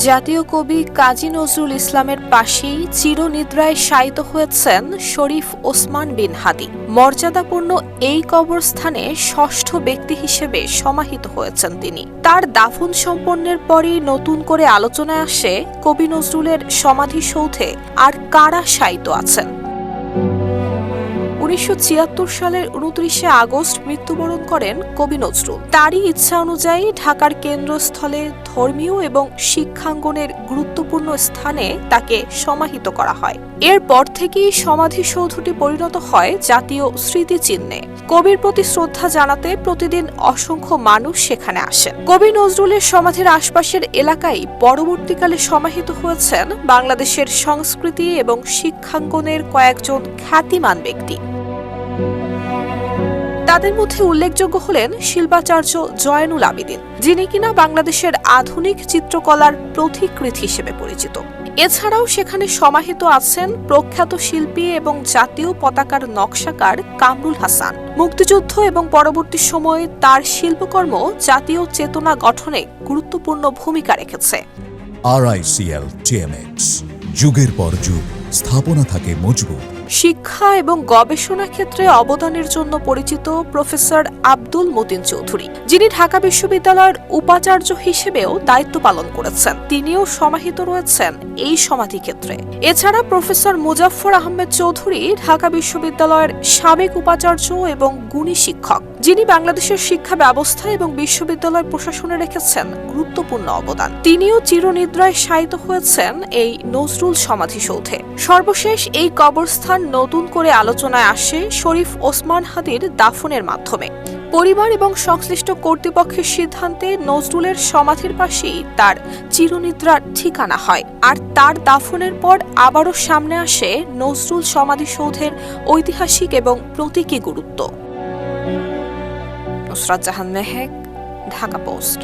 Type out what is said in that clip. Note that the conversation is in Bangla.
জাতীয় কবি কাজী নজরুল ইসলামের পাশেই চিরনিদ্রায় শায়িত হয়েছেন শরীফ ওসমান বিন হাদী। মর্যাদাপূর্ণ এই কবরস্থানে ষষ্ঠ ব্যক্তি হিসেবে সমাহিত হয়েছেন তিনি। তার দাফন সম্পন্নের পরই নতুন করে আলোচনায় আসে কবি নজরুলের সমাধিসৌধে আর কারা শায়িত আছেন। 1976 সালের 29শে আগস্ট মৃত্যুবরণ করেন কবি নজরুল। তারই ইচ্ছা অনুযায়ী ঢাকার কেন্দ্রস্থলে ধর্মীয় এবং শিক্ষাঙ্গনের গুরুত্বপূর্ণ স্থানে তাকে সমাহিত করা হয়। এরপর থেকেই সমাধিসৌধটি পরিণত হয় জাতীয় স্মৃতিচিহ্নে। কবির প্রতি শ্রদ্ধা জানাতে প্রতিদিন অসংখ্য মানুষ সেখানে আসেন। কবি নজরুলের সমাধির আশপাশের এলাকায় পরবর্তীকালে সমাহিত হয়েছেন বাংলাদেশের সংস্কৃতি এবং শিক্ষাঙ্গনের কয়েকজন খ্যাতিমান ব্যক্তি। তাদের মধ্যে উল্লেখযোগ্য হলেন শিল্পাচার্য জয়নুল আবেদিন, যিনি কিনা বাংলাদেশের আধুনিক চিত্রকলার পথিকৃৎ হিসেবে পরিচিত। এছাড়াও সেখানে সমাহিত আছেন প্রখ্যাত শিল্পী এবং জাতীয় পতাকার নকশাকার কামরুল হাসান। মুক্তিযুদ্ধ এবং পরবর্তী সময়ে তার শিল্পকর্ম জাতীয় চেতনা গঠনে গুরুত্বপূর্ণ ভূমিকা রেখেছে। RICL TMX, যুগের পর যুগ স্থাপনা থাকে মজবুত। শিক্ষা এবং গবেষণা ক্ষেত্রে অবদানের জন্য পরিচিত প্রফেসর আব্দুল মতিন চৌধুরী, যিনি ঢাকা বিশ্ববিদ্যালয়ের উপাচার্য হিসেবেও দায়িত্ব পালন করেছেন, তিনিও সমাহিত রয়েছেন এই সমাধিক্ষেত্রে। এছাড়া প্রফেসর মুজাফফর আহমেদ চৌধুরী ঢাকা বিশ্ববিদ্যালয়ের সাবেক উপাচার্য এবং গুণী শিক্ষক, যিনি বাংলাদেশের শিক্ষা ব্যবস্থা এবং বিশ্ববিদ্যালয় প্রশাসনে রেখেছেন গুরুত্বপূর্ণ অবদান। তিনিও চিরনিদ্রায় শায়িত হয়েছেন এই নজরুল সমাধিসৌধে। সর্বশেষ এই কবরস্থান নতুন করে আলোচনায় আসে শরীফ ওসমান হাদীর দাফনের মাধ্যমে। পরিবার এবং সংশ্লিষ্ট কর্তৃপক্ষের সিদ্ধান্তে নজরুলের সমাধির পাশেই তার চিরনিদ্রার ঠিকানা হয়। আর তার দাফনের পর আবারও সামনে আসে নজরুল সমাধিসৌধের ঐতিহাসিক এবং প্রতীকী গুরুত্ব। নুসরাত জাহান মেহেক, ঢাকা পোস্ট।